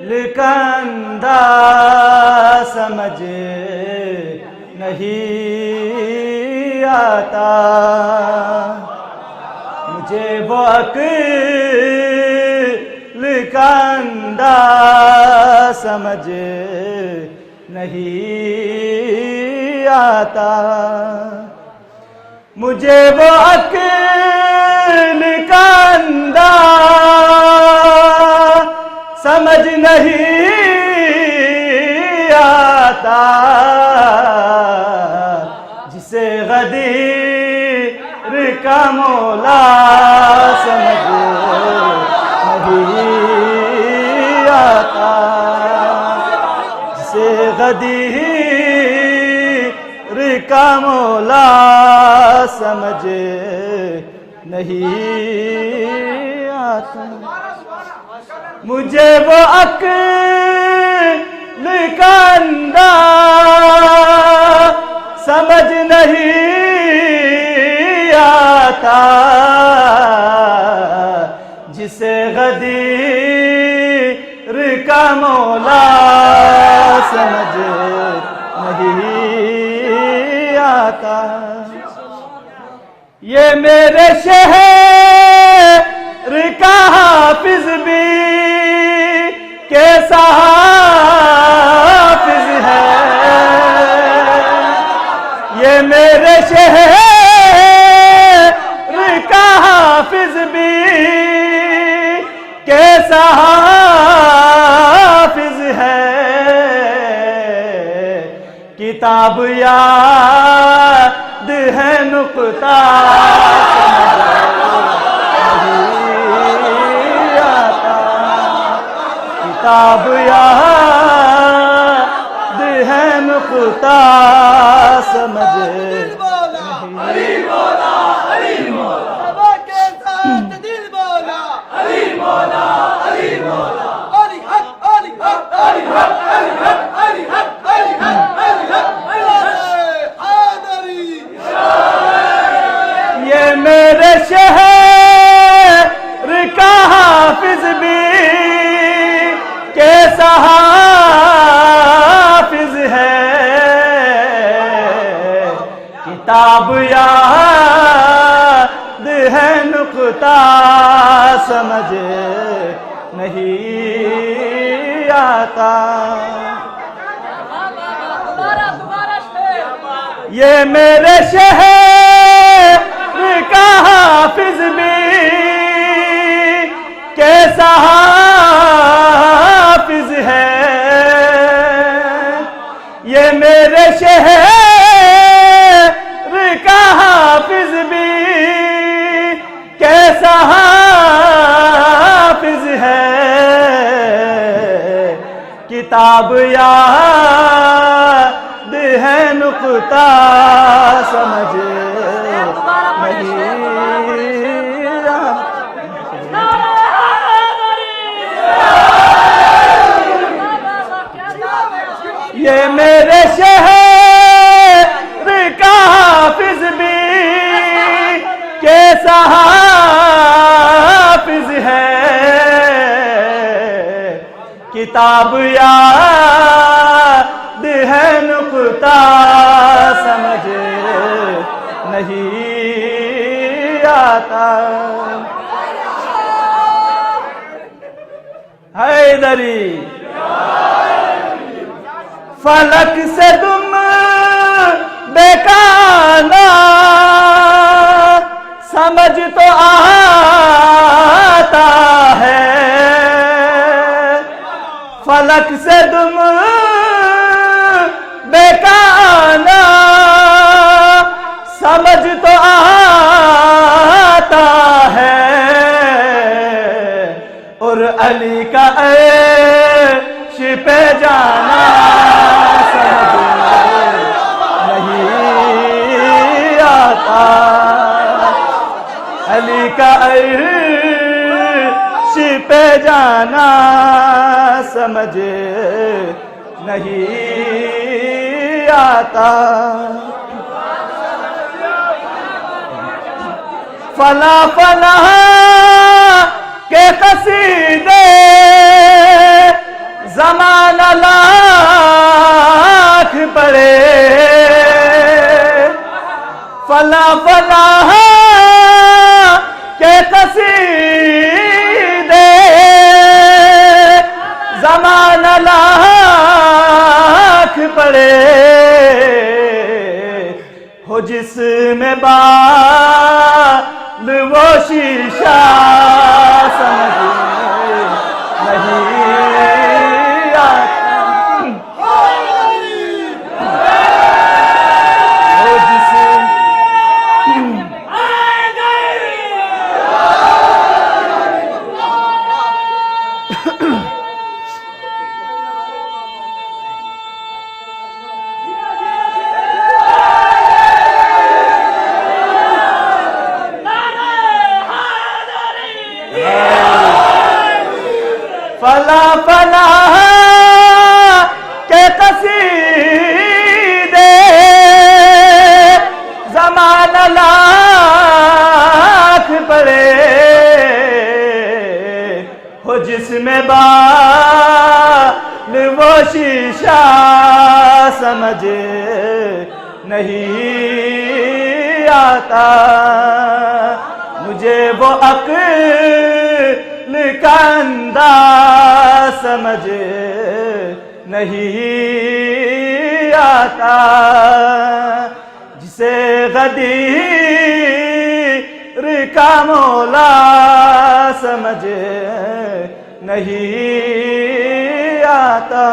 लिकंदा समझ नहीं आता, मुझे वो अक्ल का समझ नहीं आता, मुझे वो अक्ल का समझ नहीं आता, जिसे गदीर का मौला समझ नहीं आता, जिसे गदीर का मौला समझ नहीं आता, मुझे वो अक्ल का समझ नहीं आता, जिसे गदीर का मौला समझ नहीं आता। ये मेरे शहर का हाफिज भी कैसा हाफिज है, ये मेरे शहर का हाफिज भी कैसा हाफिज है, किताब याद है नुक्ता किताब याद है नुक्ता समझ अली मौला अली मौला बाबा के साथ दिल बोला अली मौला अली मौला अली हक अली हक अली हक अली हक अली हक अली हक अली हक आदरी। ये मेरे शहर का हाफिज भी कैसा हाफिज है, किताब याद है नुक्ता समझ नहीं आता, ये मेरे शहर का हाफिज भी कैसा हाफिज है, ये मेरे शहर का हाफिज भी कैसा हाफिज है, किताब याद है नुक्ता समझ नहीं ये मेरे शहर का हाफिज भी कैसा हाफिज है, किताब याद है नुक्ता समझ नहीं आता। हैदरी फलक से तुम बेगाना समझ तो आता है, फलक से तुम बेगाना समझ तो आता है, और अली का अर्श पे जाना अली का अर्श पे जाना समझ नहीं आता, फला फला के कसीदे पड़े, फला फला के कसीदे ज़माना लाख पड़े, हो जिसमें बाल वो शीशा समझ नहीं आता, हो जिस फला फला के कसीदे ज़माना लाख पड़े, हो जिसमें बाल वो शीशा समझ नहीं आता, मुझे वो अक्ल का अंदाज़ समझ नहीं आता, जिसे गदीर का मौला समझ नहीं आता।